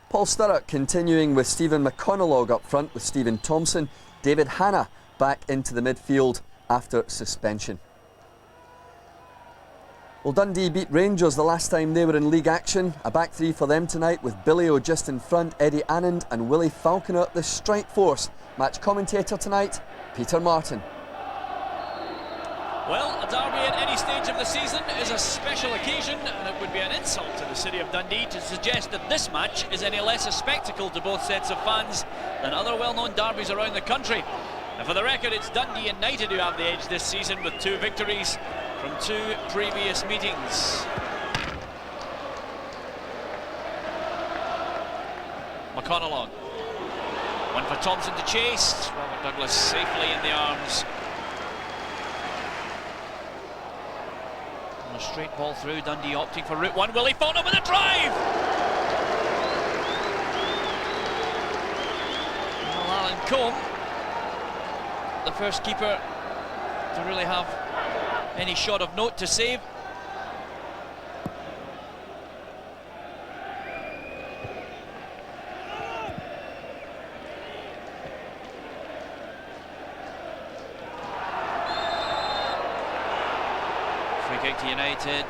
Paul Sturrock continuing with Stephen McConalogue up front with Stephen Thompson. David Hanna back into the midfield after suspension. Well, Dundee beat Rangers the last time they were in league action. A back three for them tonight with Billy O just in front, Eddie Annand and Willie Falconer, the strike force. Match commentator tonight, Peter Martin. Well, a derby at any stage of the season is a special occasion, and it would be an insult to the city of Dundee to suggest that this match is any less a spectacle to both sets of fans than other well-known derbies around the country. And for the record, it's Dundee United who have the edge this season with 2 victories from 2 previous meetings. McConalogue. One for Thompson to chase. Robert Douglas safely in the arms. A straight ball through, Dundee opting for route 1. Willie Falconer with a drive! Well, Alan Combe, the first keeper to really have any shot of note to save. Free kick to United.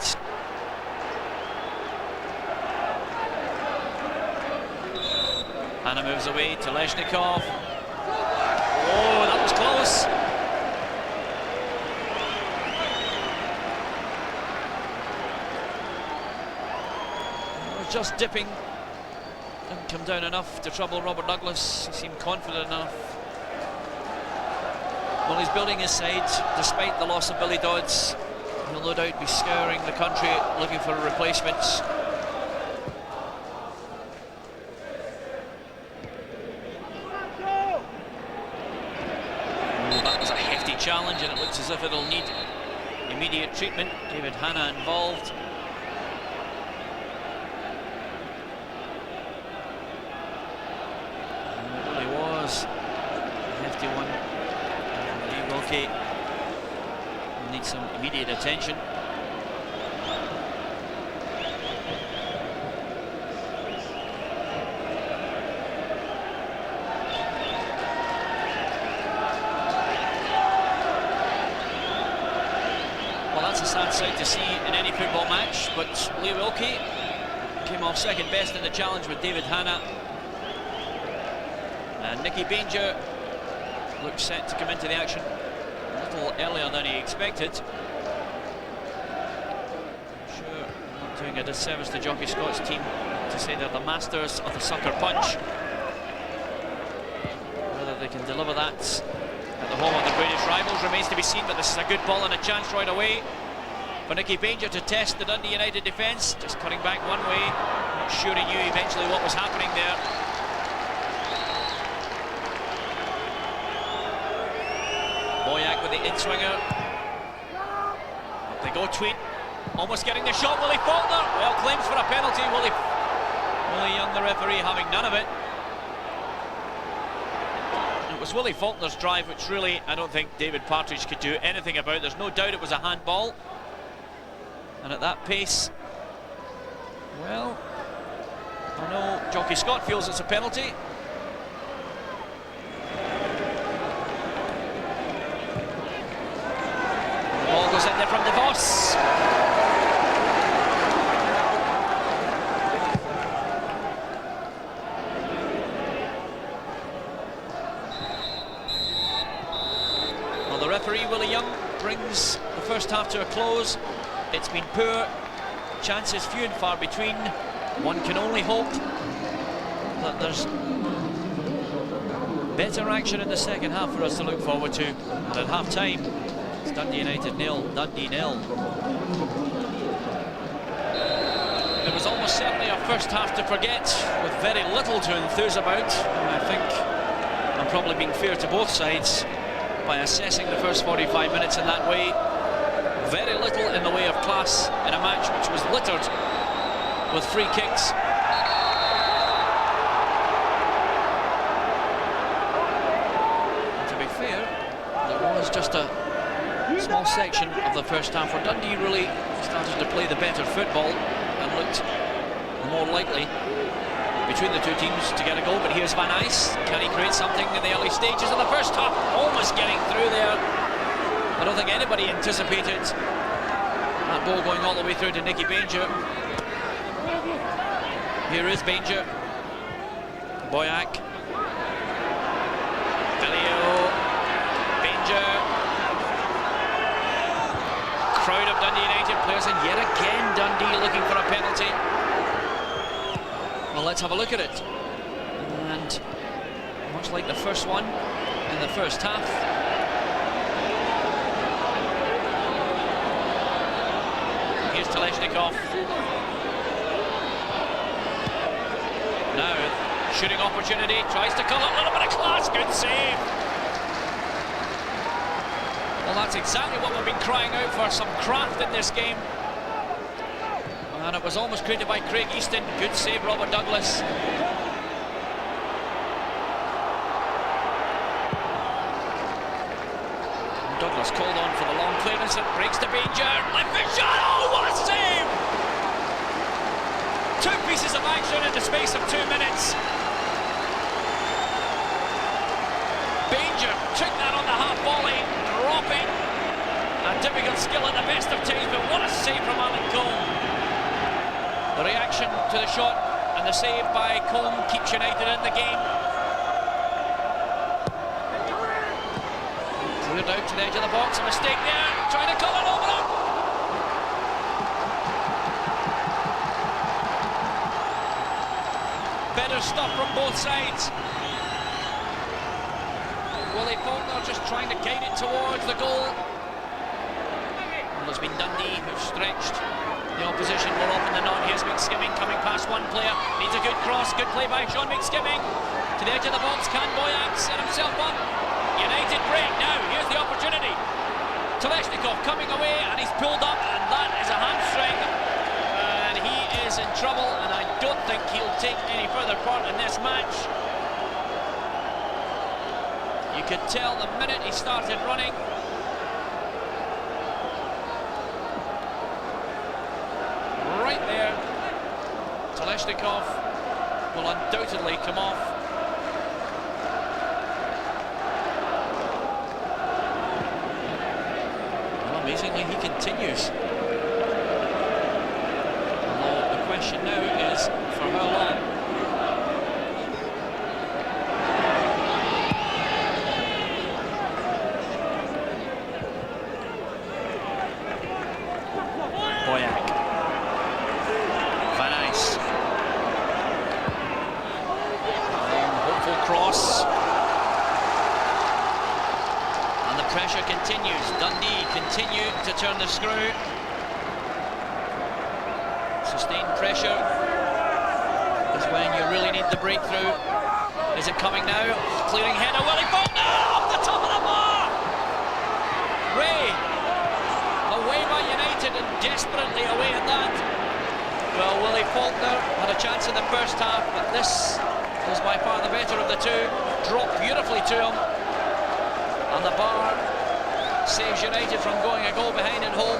Hanna moves away to Leshnikov. Oh, that was close. Just dipping. Didn't come down enough to trouble Robert Douglas. He seemed confident enough. Well, he's building his side despite the loss of Billy Dodds. He'll no doubt be scouring the country looking for replacements. Oh, that was a hefty challenge, and it looks as if it'll need immediate treatment. David Hanna involved. Okay, need some immediate attention. Well, that's a sad sight to see in any football match, but Lee Wilkie came off second best in the challenge with David Hanna. And Nicky Banger looks set to come into the action a little earlier than he expected. I'm sure I'm not doing a disservice to Jockey Scott's team to say they're the masters of the sucker punch. Whether they can deliver that at the home of the British rivals remains to be seen, but this is a good ball and a chance right away for Nicky Banger to test the Dundee United defence. Just cutting back one way, not sure he knew eventually what was happening there. Boyack with the in-swinger. Up they go, Tweed. Almost getting the shot, Willie Falconer. Well, claims for a penalty. Willie Young, the referee, having none of it. It was Willie Falconer's drive, which really, I don't think David Partridge could do anything about. There's no doubt it was a handball. And at that pace, well, I know Jockey Scott feels it's a penalty. Ball goes in there from DeVos. Well, the referee, Willie Young, brings the first half to a close. It's been poor, chances few and far between. One can only hope that there's better action in the second half for us to look forward to. And at half-time, it's Dundee United 0, Dundee 0. It was almost certainly a first half to forget, with very little to enthuse about. And I think I'm probably being fair to both sides by assessing the first 45 minutes in that way. Very little in the way of class in a match which was littered with free kicks. And to be fair, there was just a small section of the first half where Dundee really started to play the better football and looked more likely. between the two teams to get a goal, but here's Van Eyss. Can he create something in the early stages of the first half? Almost getting through there. I don't think anybody anticipated that ball going all the way through to Nicky Banger. Here is Banger. Boyack. Bilio. Banger. Crowd of Dundee United players, and yet again Dundee looking for a penalty. Well, let's have a look at it. And much like the first one in the first half, here's Teleshnikov. Now, shooting opportunity, tries to call it, a little bit of class, good save. Well, that's exactly what we've been crying out for, some craft in this game. And it was almost created by Craig Easton. Good save, Robert Douglas. Douglas called on for the long clearance. It breaks to Banger. Left foot shot. Oh, what a save! Two pieces of action in the space of 2 minutes. Banger took that on the half volley, dropping. A difficult skill at the best of times, but what a save from Alan Cole. The reaction to the shot and the save by Combe keeps United in the game. Cleared out to the edge of the box, a mistake there, trying to call it over him. Better stuff from both sides. Willie Faulkner just trying to guide it towards the goal. Well, it's been Dundee who've stretched the opposition more often than not. Here's McSkimming coming past one player. Needs a good cross. Good play by Sean McSkimming. To the edge of the box. Can Boyack set himself up? United break. Now, here's the opportunity. Teleshnikov coming away, and he's pulled up, and that is a hamstring. And he is in trouble, and I don't think he'll take any further part in this match. You could tell the minute he started running. Right there, Teleshnikov will undoubtedly come off. Well, amazingly, he continues. Although the question now is, for how long? Boyack. Van Eyss. Hopeful cross. And the pressure continues. Dundee continue to turn the screw. Sustained pressure is when you really need the breakthrough. Is it coming now? Clearing header, Willie Faulkner off the top of the bar! Ray, away by United and desperately away at that. Well, Willie Faulkner had a chance in the first half, but this was by far the better of the two. Dropped beautifully to him. And the bar saves United from going a goal behind at home.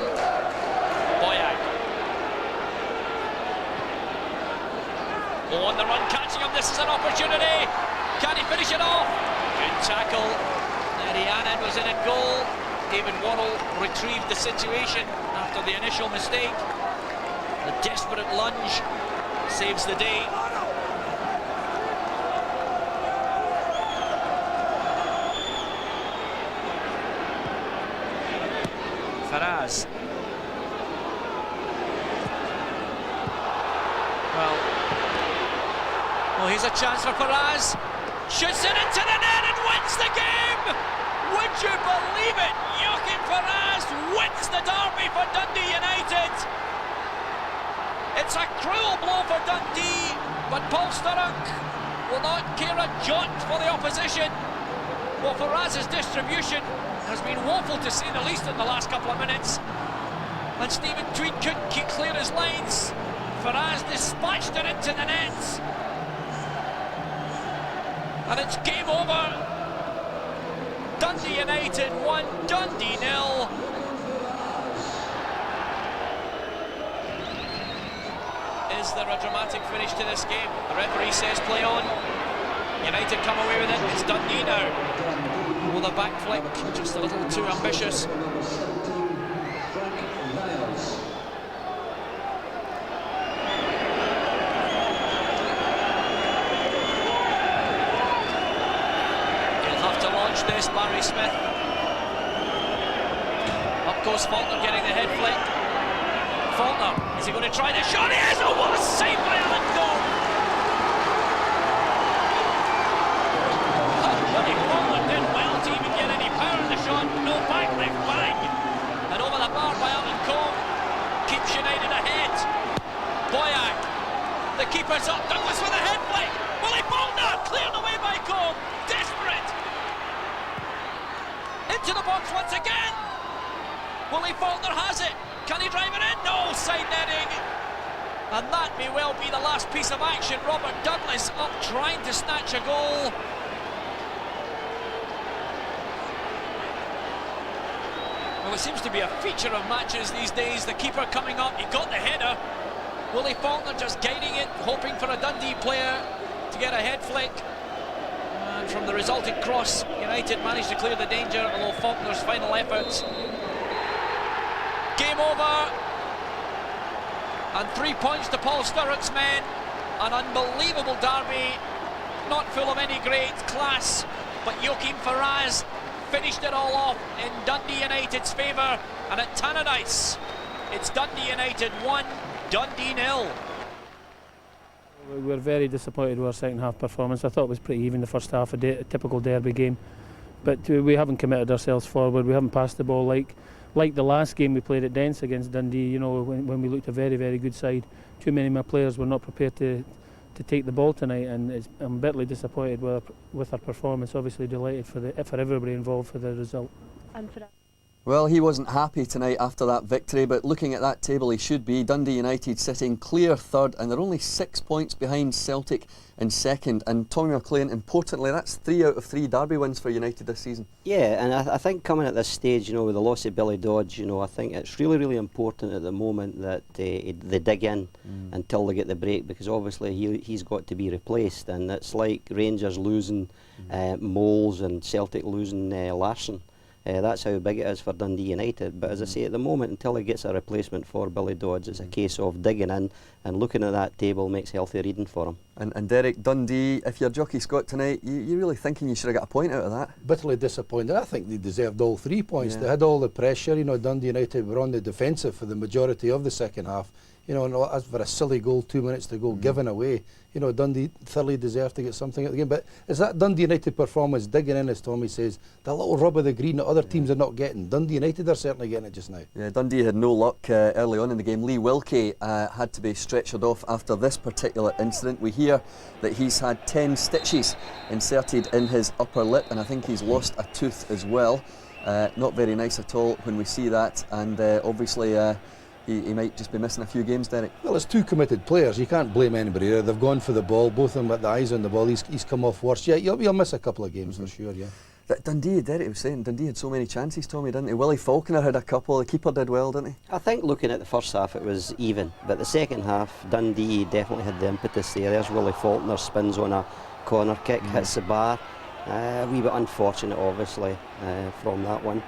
Boyack. Oh, on the run, catching him. This is an opportunity. Can he finish it off? Good tackle. Eddie Anand was in at goal. David Worrell retrieved the situation after the initial mistake. The desperate lunge saves the day. Faraz. Well, here's a chance for Faraz. Shoots it into the net and wins the game! Would you believe it? Joachim Faraz wins the derby for Dundee United. It's a cruel blow for Dundee, but Paul Sturrock will not care a jot for the opposition. Well, Faraz's distribution has been woeful to say the least in the last couple of minutes. And Stephen Tweed couldn't keep clear his lines. Faraz dispatched it into the net. And it's game over. Dundee United 1, Dundee 0. Is Is there a dramatic finish to this game? The referee says play on. United come away with it. It's Dundee now. Oh, the back flick, just a little too ambitious. He'll have to launch this, Barry Smith. Up goes Faulkner getting the head flick. Faulkner, is he going to try the shot? He is! Oh, what a save by Alan Cole! Willie Faulkner did well to even get any power in the shot. No back left, bang! And over the bar by Alan Cole. Keeps United ahead. Boyack, the keeper's up. Douglas with a head flick. Willie Faulkner cleared away by Cole. Desperate. Into the box once again. Willie Faulkner has it. Can he drive it in? No, side netting. And that may well be the last piece of action. Robert Douglas up trying to snatch a goal. Well, it seems to be a feature of matches these days. The keeper coming up, he got the header. Willie Faulkner just guiding it, hoping for a Dundee player to get a head flick. And from the resulting cross, United managed to clear the danger, although Faulkner's final efforts. Game over, and 3 points to Paul Sturrock's men. An unbelievable derby, not full of any great class, but Joachim Faraz finished it all off in Dundee United's favour, and at Tannadice, it's Dundee United 1, Dundee 0. We were very disappointed with our second half performance. I thought it was pretty even the first half, a typical derby game, but we haven't committed ourselves forward. We haven't passed the ball like the last game we played at Dens against Dundee. You know, when we looked a very, very good side. Too many of my players were not prepared to take the ball tonight, and I'm bitterly disappointed with our performance. Obviously delighted for everybody involved for the result. Well, he wasn't happy tonight after that victory, but looking at that table he should be. Dundee United sitting clear third, and they're only 6 points behind Celtic in second. And Tommy McLean, importantly, that's 3 out of 3 derby wins for United this season. Yeah, and I think coming at this stage, you know, with the loss of Billy Dodge, you know, I think it's really, really important at the moment that they dig in until they get the break, because obviously he's got to be replaced, and it's like Rangers losing Moles and Celtic losing Larsson. That's how big it is for Dundee United. But as I say, at the moment, until he gets a replacement for Billy Dodds, it's a case of digging in, and looking at that table makes healthy reading for him. And Derek, Dundee, if you're Jockey Scott tonight, you're really thinking you should have got a point out of that? Bitterly disappointed. I think they deserved all 3 points. Yeah. They had all the pressure. You know, Dundee United were on the defensive for the majority of the second half. You know, and as for a silly goal, 2 minutes to go, given away, you know, Dundee thoroughly deserved to get something out of the game. But is that Dundee United performance digging in, as Tommy says, the little rub of the green that other teams are not getting? Dundee United are certainly getting it just now. Yeah, Dundee had no luck early on in the game. Lee Wilkie had to be stretchered off after this particular incident. We hear that he's had 10 stitches inserted in his upper lip, and I think he's lost a tooth as well. Not very nice at all when we see that, and obviously he might just be missing a few games, Derek. Well, it's 2 committed players. You can't blame anybody there. They've gone for the ball, both of them with the eyes on the ball. He's come off worse. Yeah, you'll miss a couple of games for sure, yeah. Dundee, Derek was saying, Dundee had so many chances, Tommy, didn't he? Willie Faulkner had a couple, the keeper did well, didn't he? I think looking at the first half it was even, but the second half Dundee definitely had the impetus there. There's Willie Faulkner, spins on a corner kick, hits the bar. A wee bit unfortunate obviously from that one.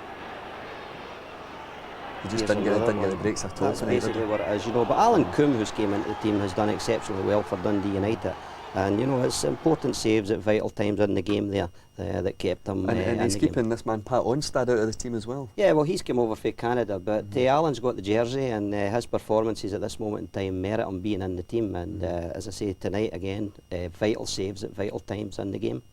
He just didn't get the breaks at all. That's basically what it is, you know. But Alan Coombe, who's came into the team, has done exceptionally well for Dundee United. And, you know, it's important saves at vital times in the game there that kept him and he's keeping this man Pat Onstad out of the team as well. Yeah, well, he's come over from Canada, but Alan's got the jersey, and his performances at this moment in time merit him being in the team. And as I say, tonight again, vital saves at vital times in the game.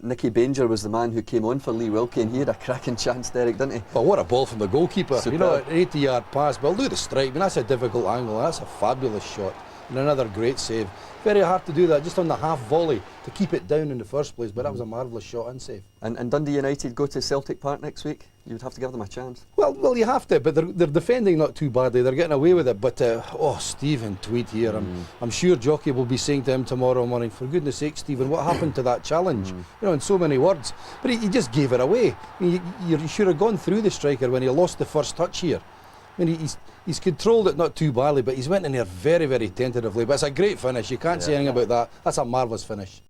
Nicky Banger was the man who came on for Lee Wilkie, and he had a cracking chance, Derek, didn't he? Well, what a ball from the goalkeeper. Superb. You know, an 80-yard pass. But look at the strike. I mean, that's a difficult angle. That's a fabulous shot. And another great save. Very hard to do that just on the half volley to keep it down in the first place, but that was a marvellous shot and save. And Dundee United go to Celtic Park next week? You would have to give them a chance. Well, you have to, but they're defending not too badly. They're getting away with it. But Stephen Tweed here. I'm sure Jockey will be saying to him tomorrow morning, for goodness sake, Stephen, what happened to that challenge? You know, in so many words. But he just gave it away. I mean, you should have gone through the striker when he lost the first touch here. I mean, he's controlled it not too badly, but he's went in there very, very tentatively. But it's a great finish. You can't say anything about that. That's a marvellous finish.